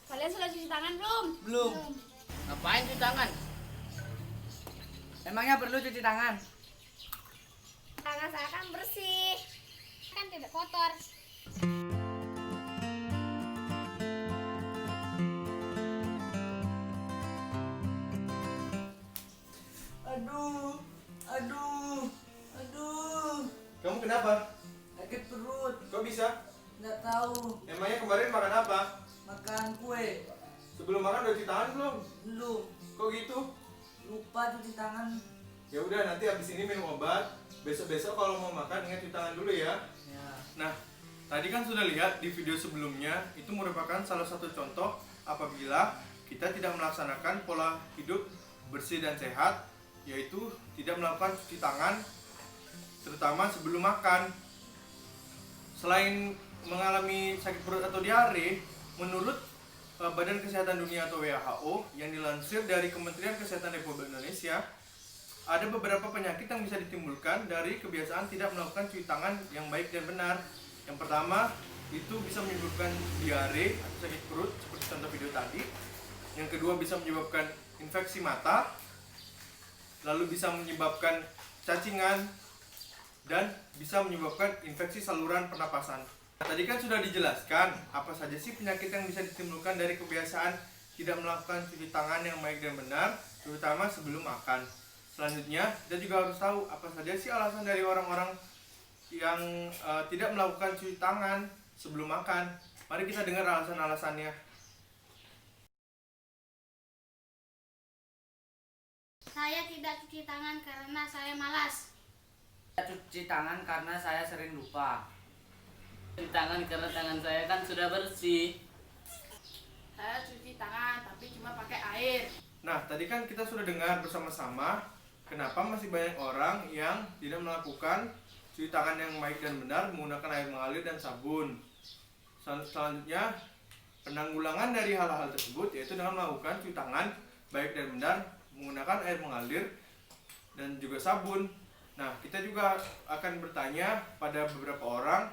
Kalian sudah cuci tangan belum? Belum. Ngapain cuci tangan? Emangnya perlu cuci tangan? Tangan saya kan bersih, kan tidak kotor. Aduh, aduh, aduh. Kamu kenapa? Sakit perut. Kok bisa? Nggak tahu. Emangnya kemarin makan apa? Makan kue. Sebelum makan udah cuci tangan belum? Belum. Kok gitu? Lupa cuci tangan. Ya udah, nanti habis ini minum obat. Besok-besok kalau mau makan ingat cuci tangan dulu ya. Ya. Nah, tadi kan sudah lihat di video sebelumnya, itu merupakan salah satu contoh apabila kita tidak melaksanakan pola hidup bersih dan sehat, yaitu tidak melakukan cuci tangan, terutama sebelum makan. Selain mengalami sakit perut atau diare, menurut Badan Kesehatan Dunia atau WHO yang dilansir dari Kementerian Kesehatan Republik Indonesia, ada beberapa penyakit yang bisa ditimbulkan dari kebiasaan tidak melakukan cuci tangan yang baik dan benar. Yang pertama, itu bisa menyebabkan diare atau sakit perut seperti contoh video tadi. Yang kedua, bisa menyebabkan infeksi mata, lalu bisa menyebabkan cacingan, dan bisa menyebabkan infeksi saluran pernapasan. Tadi kan sudah dijelaskan apa saja sih penyakit yang bisa ditimbulkan dari kebiasaan tidak melakukan cuci tangan yang baik dan benar, terutama sebelum makan. Selanjutnya, kita juga harus tahu apa saja sih alasan dari orang-orang yang tidak melakukan cuci tangan sebelum makan. Mari kita dengar alasan-alasannya. Saya tidak cuci tangan karena saya malas. Cuci tangan karena saya sering lupa. Cuci tangan karena tangan saya kan sudah bersih. Saya cuci tangan tapi cuma pakai air. Nah, tadi kan kita sudah dengar bersama-sama kenapa masih banyak orang yang tidak melakukan cuci tangan yang baik dan benar menggunakan air mengalir dan sabun. Selanjutnya, penanggulangan dari hal-hal tersebut yaitu dengan melakukan cuci tangan baik dan benar menggunakan air mengalir dan juga sabun. Nah, kita juga akan bertanya pada beberapa orang,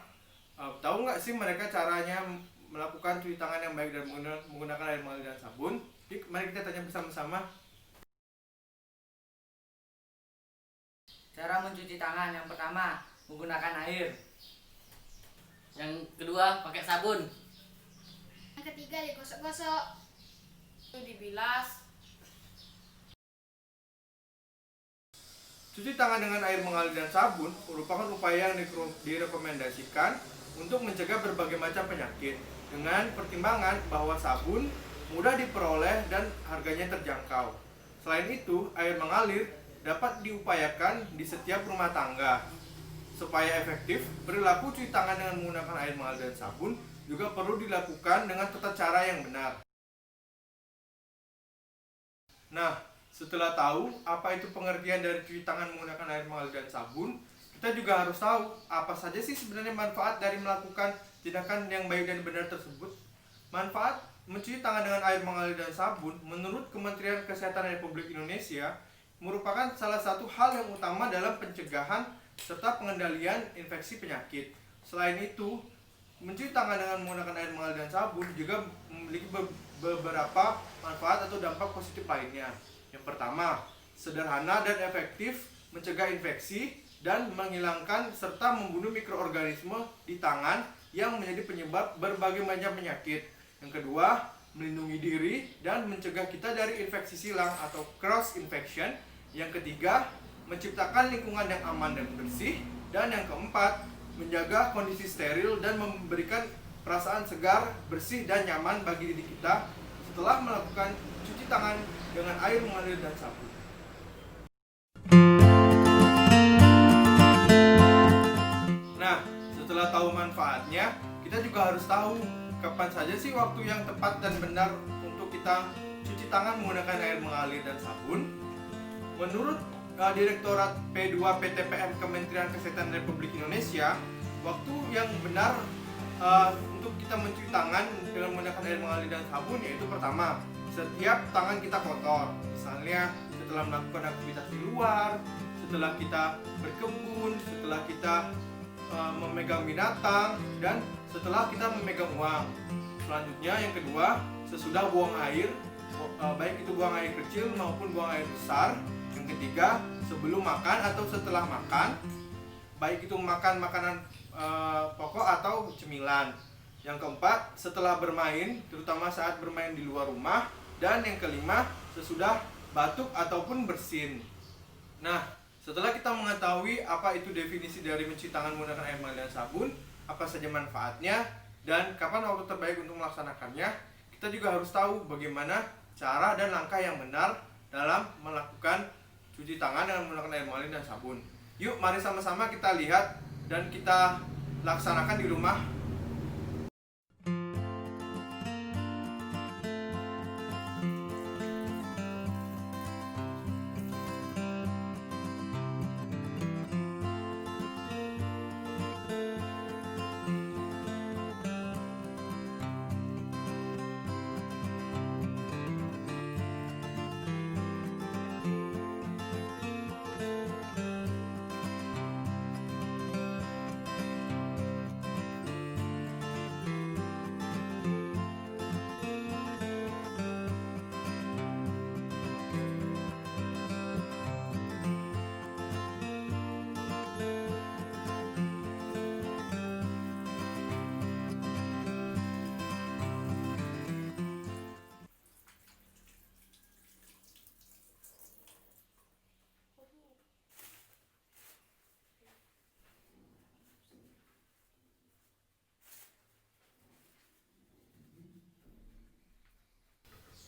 tahu nggak sih mereka caranya melakukan cuci tangan yang baik dan menggunakan air mengalir dan sabun? Jadi, mari kita tanya bersama-sama. Cara mencuci tangan yang pertama menggunakan air. Yang kedua pakai sabun. Yang ketiga digosok-gosok. Itu dibilas. Cuci tangan dengan air mengalir dan sabun merupakan upaya yang direkomendasikan untuk mencegah berbagai macam penyakit dengan pertimbangan bahwa sabun mudah diperoleh dan harganya terjangkau. Selain itu, air mengalir dapat diupayakan di setiap rumah tangga. Supaya efektif, perilaku cuci tangan dengan menggunakan air mengalir dan sabun juga perlu dilakukan dengan tata cara yang benar. Nah, setelah tahu apa itu pengertian dari cuci tangan menggunakan air mengalir dan sabun, kita juga harus tahu apa saja sih sebenarnya manfaat dari melakukan tindakan yang baik dan benar tersebut. Manfaat mencuci tangan dengan air mengalir dan sabun menurut Kementerian Kesehatan Republik Indonesia merupakan salah satu hal yang utama dalam pencegahan serta pengendalian infeksi penyakit. Selain itu, mencuci tangan dengan menggunakan air mengalir dan sabun juga memiliki beberapa manfaat atau dampak positif lainnya. Yang pertama, sederhana dan efektif mencegah infeksi dan menghilangkan serta membunuh mikroorganisme di tangan yang menjadi penyebab berbagai macam penyakit. Yang kedua, melindungi diri dan mencegah kita dari infeksi silang atau cross infection. Yang ketiga, menciptakan lingkungan yang aman dan bersih. Dan yang keempat, menjaga kondisi steril dan memberikan perasaan segar, bersih, dan nyaman bagi diri kita setelah melakukan cuci tangan dengan air mengalir dan sabun. Nah, setelah tahu manfaatnya, kita juga harus tahu kapan saja sih waktu yang tepat dan benar untuk kita cuci tangan menggunakan air mengalir dan sabun. Menurut Direktorat P2 PTPM Kementerian Kesehatan Republik Indonesia, waktu yang benar untuk kita mencuci tangan dengan menggunakan air mengalir dan sabun yaitu pertama, setiap tangan kita kotor, misalnya setelah melakukan aktivitas di luar, setelah kita berkebun, setelah kita memegang binatang, dan setelah kita memegang uang. Selanjutnya yang kedua, sesudah buang air, baik itu buang air kecil maupun buang air besar. Yang ketiga, sebelum makan atau setelah makan, baik itu makan makanan pokok atau cemilan. Yang keempat, setelah bermain, terutama saat bermain di luar rumah. Dan yang kelima, sesudah batuk ataupun bersin. Nah, setelah kita mengetahui apa itu definisi dari mencuci tangan menggunakan air mengalir dan sabun, apa saja manfaatnya, dan kapan waktu terbaik untuk melaksanakannya, kita juga harus tahu bagaimana cara dan langkah yang benar dalam melakukan cuci tangan dengan menggunakan air mengalir dan sabun. Yuk, mari sama-sama kita lihat dan kita laksanakan di rumah.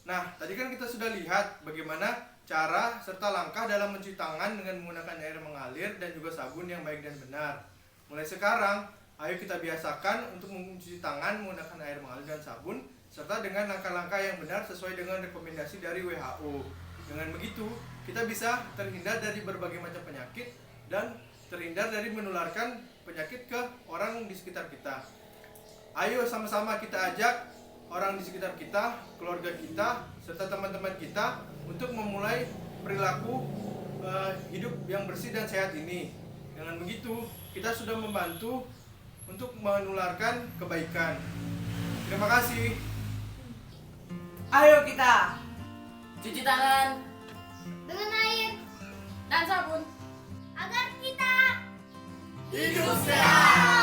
Nah, tadi kan kita sudah lihat bagaimana cara serta langkah dalam mencuci tangan dengan menggunakan air mengalir dan juga sabun yang baik dan benar. Mulai sekarang, ayo kita biasakan untuk mencuci tangan menggunakan air mengalir dan sabun serta dengan langkah-langkah yang benar sesuai dengan rekomendasi dari WHO. Dengan begitu, kita bisa terhindar dari berbagai macam penyakit dan terhindar dari menularkan penyakit ke orang di sekitar kita. Ayo sama-sama kita ajak orang di sekitar kita, keluarga kita, serta teman-teman kita untuk memulai perilaku hidup yang bersih dan sehat ini. Dengan begitu, kita sudah membantu untuk menularkan kebaikan. Terima kasih. Ayo kita cuci tangan Dengan air dan sabun. agar kita Hidup sehat.